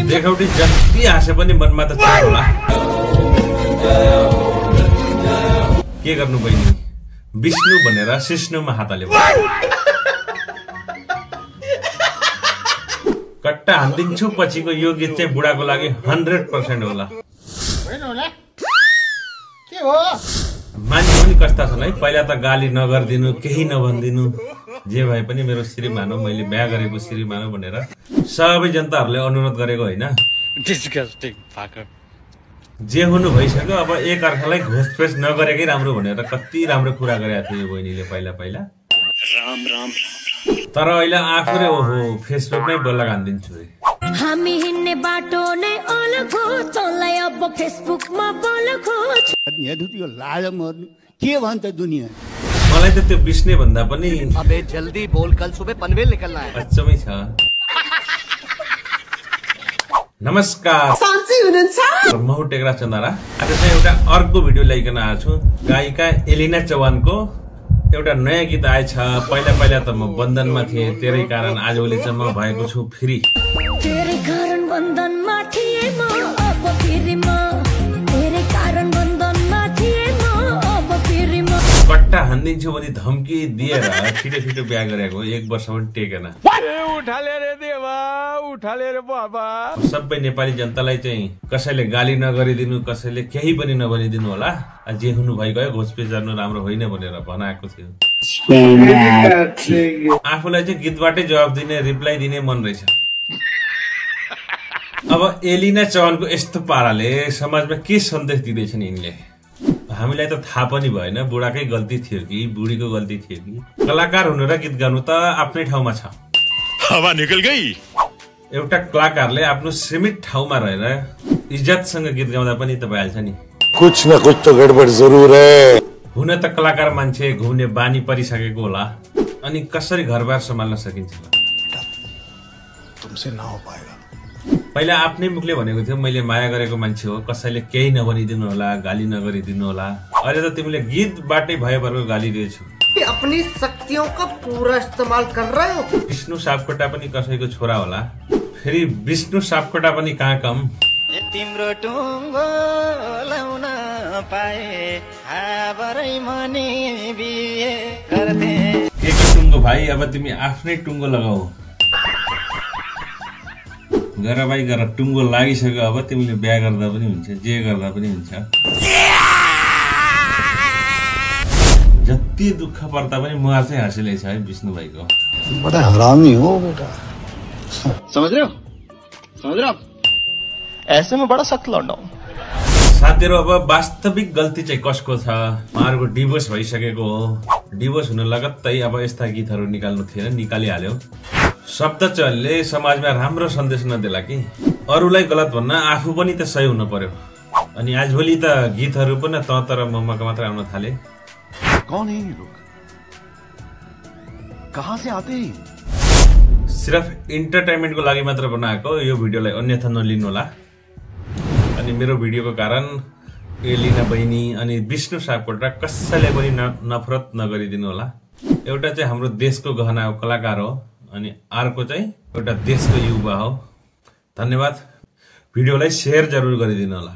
देखाउटी जति हाँसे पनि मनमा त छ होला। के गर्नु बहिनी, विष्णु भनेर सिस्नुमा हात हाल्यो। कट्टा हान्दिन्छु पछिको यो गीत चाहिँ बुढाको लागि 100% होला। मान्छे पनि कस्ता छन् है, पहिला त गाली नगरिदिनु, केही नभनिदिनु, जे भए पनि मेरो श्रीमान हो, मैले बिहा गरेको श्रीमान हो भनेर सबै जनताहरूले अनुरोध गरेको होइन। जे हुनु भइसक्यो, अब एक अर्कालाई घोषपेश नगरेकै राम्रो भनेर कति राम्रो कुरा गरेको थियो यो बहिनीले पहिला पहिला। तर अहिले आफूले ओहो फेसबुकमै बल्ल हान्दिन्छु रे। हामी हिँड्ने बाटो नै अलग हो, तँलाई अब फेसबुकमा बल्ल खोज। यो लाज मर्नु के भन्छ दुनिया। मलाई त त्यो बिस्ने भन्दा पनि अबे जल्दी बोल, कल सुबह पनवेल निकलना है। अचम्मै छ। नमस्कार, म टेक्रा चन्दरा। आज चाहिँ एउटा अर्को भिडियो ल्याइकन आएको छु। गायिका एलिना चौहानको एउटा नयाँ गीत आएछ। पहिला पहिला त म बन्धनमा थिएँ, तेरै कारण आजभोलि चाहिँ म भएको छु फ्री। तेरै कारण बन्धनमा थिएँ म, अब फेरि म, तेरै कारण बन्धनमा थिएँ म, अब फेरि म। कट्टा हान्दिन्छु भने धम्की दिएर छिटो छिटो बिहा गरेको, 1 वर्ष पनि टेकेन। उठाले रे देवा, उठाले रे बाबा। सबै नेपाली जनतालाई चाहिँ कसैले गाली नगरिदिनु, कसैले केही पनि नभनिदिनु होला। जे हुनु भइगयो, घोषपेश गर्नु राम्रो होइन भनेर भनाएको थियो। आफूलाई चाहिँ गीतबाटै जवाब दिने, रिप्लाई दिने मन रहेछ। अब एलिना चौहानको यस्तो पाराले समाजमा के सन्देश दिँदैछन् यिनले, हामीलाई त थाहा पनि भएन। बुढाकै गल्ती थियो कि बुढीको गल्ती थियो कि? कलाकार हुनु र गीत गाउनु त आफ्नै ठाउँमा छ। हावा निकल गई। एउटा कलाकारले आफ्नो सीमित ठाउँमा रहेर इज्जतसँग गीत गाउँदा पनि त भइहाल्छ नि। कुछ न कुछ तो गडबड जरुर है। हुन त कलाकार मान्छे घुम्ने बानी परिसकेको होला, अनि कसरी घरबार सम्हाल्न सकिन्छ? तुमसे ना हो पाएगा। पहिला आफ्नै मुखले भनेको थियो मैले माया गरेको मान्छे हो, कसैले केही नभनिदिनु होला, गाली नगरिदिनु होला। अहिले त तिमीले गीतबाटै भएभरको गाली दिएछौ। अपनी शक्तियों का पूरा इस्तेमाल कर रहे हो। विष्णु सापकोटा पनि कसैको छोरा होला, फेरि विष्णु सापकोटा पनि कहाँ कम। तिम्रो टुङ्गो लाउन पाए हाबरै मनी बिहे गर्थे। के टुङ्गो भाइ, अब तिमी आफ्नै टुङ्गो लगाऊ। गर भाइ गर, टुङ्गो लागिसक्यो, अब तिमीले बिहा गर्दा पनि हुन्छ, जे गर्दा पनि हुन्छ। जति दुःख पर्दा पनि मुहार चाहिँ हाँसिलै छ है विष्णु भाइको। बडा हरामी हो बेटा, समझ रहे हो? समझ रहे हो? ऐसे में बड़ा सख्त लौंडा हूं। साथीहरु, अब वास्तविक गल्ती चाहिँ कसको छ? उहाँहरूको डिभोर्स भइसकेको हो। डिभोर्स हुन लगत्तै अब यस्ता गीतहरू निकाल्नु थिएन, निकालिहाल्यो। शब्द चलले समाजमा राम्रो सन्देश नदेला कि अरूलाई गलत भन्न आफू पनि त सही हुनु पर्यो। अनि आजभोलि त गीतहरू पनि त तर मम्माको मात्र आउन थाले। कौन है ये लोग, कहां से आते हैं? सिर्फ इन्टरटेनमेन्टको लागि मात्र बनाएको यो भिडियोलाई अन्यथा नलिनु होला। अनि मेरो भिडियोको कारण एलिना बहिनी अनि विष्णु सापकोटा कसैले पनि नफरत नगरिदिनु होला। एउटा चाहिँ हाम्रो देशको गहना हो, कलाकार हो, अनि अर्को चाहिँ एउटा देशको युवा हो। धन्यवाद। भिडियोलाई शेयर जरुर गरिदिनु होला।